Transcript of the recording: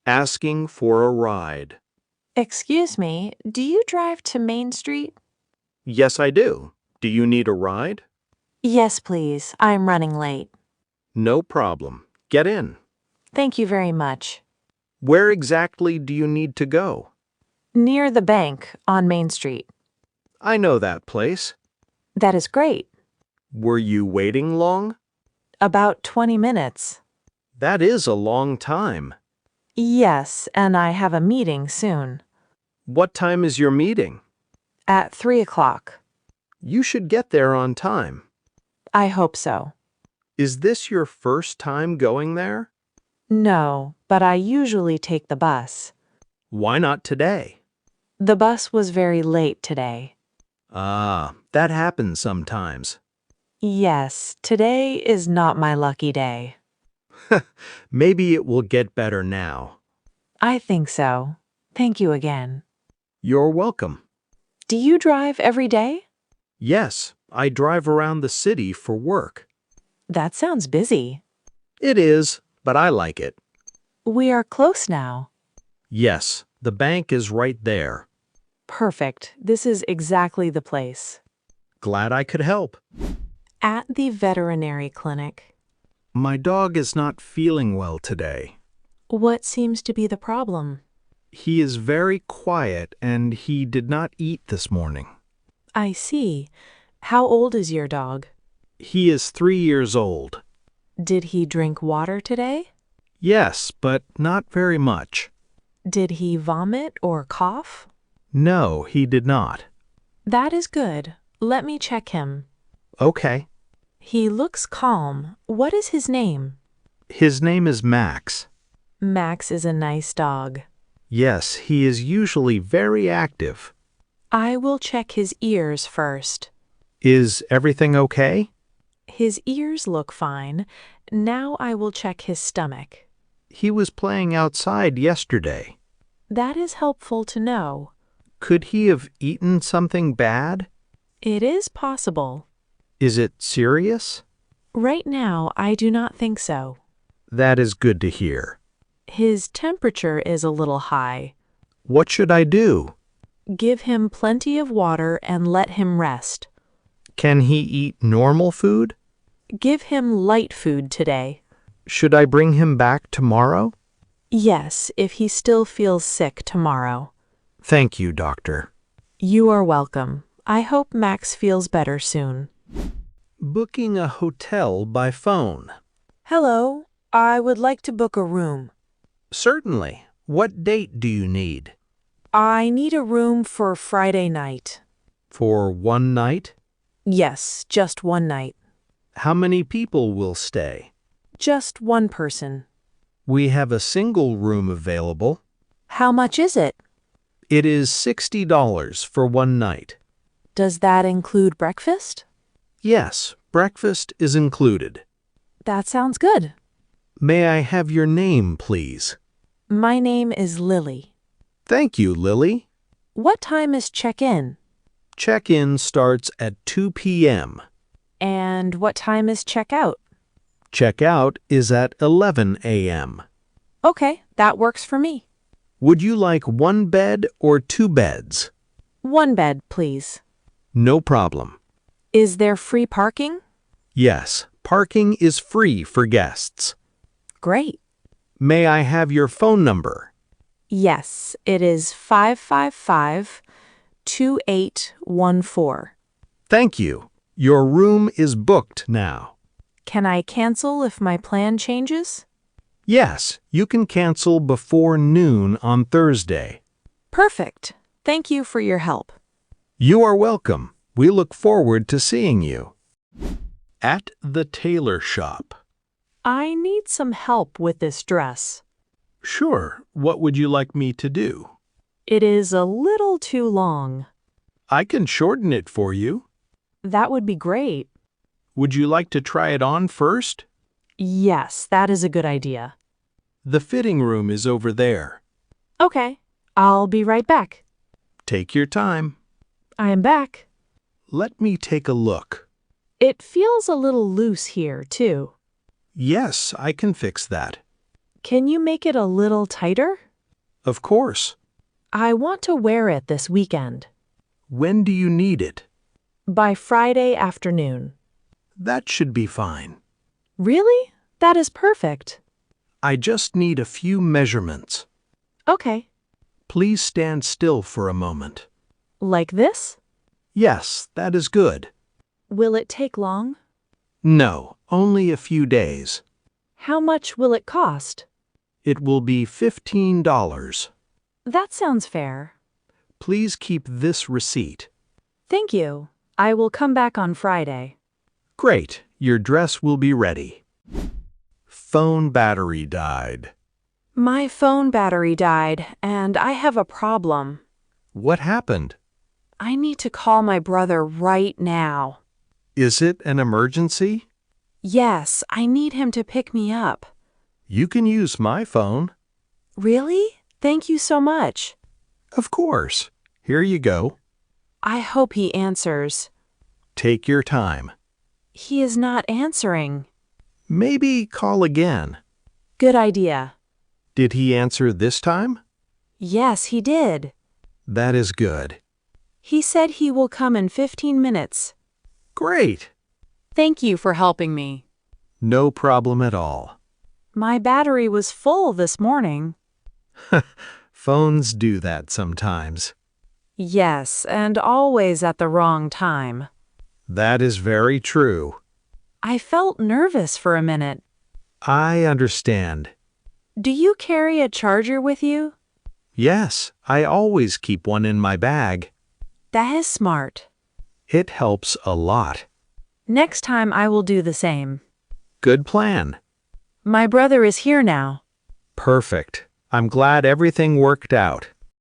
Asking for a ride. Excuse me, do you drive to Main Street? Yes, I do. Do you need a ride? Yes, please. I'm running late. No problem. Get in. Thank you very much. Where exactly do you need to go? Near the bank on Main Street. I know that place. That is great. Were you waiting long? About 20 minutes. That is a long time. Yes, and I have a meeting soon. What time is your meeting? At 3 o'clock. You should get there on time. I hope so. Is this your first time going there? No, but I usually take the bus. Why not today? The bus was very late today. Ah, that happens sometimes. Yes, today is not my lucky day. Maybe it will get better now. I think so. Thank you again. You're welcome. Do you drive every day? Yes, I drive around the city for work. That sounds busy. It is, but I like it. We are close now. Yes, the bank is right there. Perfect. This is exactly the place. Glad I could help. At the veterinary clinic. My dog is not feeling well today. What seems to be the problem? He is very quiet and he did not eat this morning. I see. How old is your dog? He is 3 years old. Did he drink water today? Yes, but not very much. Did he vomit or cough? No, he did not. That is good. Let me check him. Okay. He looks calm. What is his name? His name is Max. Max is a nice dog. Yes, he is usually very active. I will check his ears first. Is everything okay? His ears look fine. Now I will check his stomach. He was playing outside yesterday. That is helpful to know. Could he have eaten something bad? It is possible. Is it serious? Right now, I do not think so. That is good to hear. His temperature is a little high. What should I do? Give him plenty of water and let him rest. Can he eat normal food? Give him light food today. Should I bring him back tomorrow? Yes, if he still feels sick tomorrow. Thank you, doctor. You are welcome. I hope Max feels better soon. Booking a hotel by phone. Hello, I would like to book a room. Certainly. What date do you need? I need a room for Friday night. For one night? Yes, just one night. How many people will stay? Just one person. We have a single room available. How much is it? It is $60 for one night. Does that include breakfast? Yes, breakfast is included. That sounds good. May I have your name, please? My name is Lily. Thank you, Lily. What time is check-in? Check-in starts at 2 p.m. And what time is check-out? Check-out is at 11 a.m. Okay, that works for me. Would you like one bed or two beds? One bed, please. No problem. Is there free parking? Yes, parking is free for guests. Great. May I have your phone number? Yes, it is 555-2814. Thank you. Your room is booked now. Can I cancel if my plan changes? Yes, you can cancel before noon on Thursday. Perfect. Thank you for your help. You are welcome. We look forward to seeing you. At the tailor shop. I need some help with this dress. Sure. What would you like me to do? It is a little too long. I can shorten it for you. That would be great. Would you like to try it on first? Yes, that is a good idea. The fitting room is over there. Okay, I'll be right back. Take your time. I am back. Let me take a look. It feels a little loose here, too. Yes, I can fix that. Can you make it a little tighter? Of course. I want to wear it this weekend. When do you need it? By Friday afternoon. That should be fine. Really? That is perfect. I just need a few measurements. Okay. Please stand still for a moment. Like this? Yes, that is good. Will it take long? No, only a few days. How much will it cost? It will be $15. That sounds fair. Please keep this receipt. Thank you. I will come back on Friday. Great, your dress will be ready. Phone battery died. My phone battery died, and I have a problem. What happened? I need to call my brother right now. Is it an emergency? Yes, I need him to pick me up. You can use my phone. Really? Thank you so much. Of course. Here you go. I hope he answers. Take your time. He is not answering. Maybe call again. Good idea. Did he answer this time? Yes, he did. That is good. He said he will come in 15 minutes. Great. Thank you for helping me. No problem at all. My battery was full this morning. Phones do that sometimes. Yes, and always at the wrong time. That is very true. I felt nervous for a minute. I understand. Do you carry a charger with you? Yes, I always keep one in my bag. That is smart. It helps a lot. Next time I will do the same. Good plan. My brother is here now. Perfect. I'm glad everything worked out.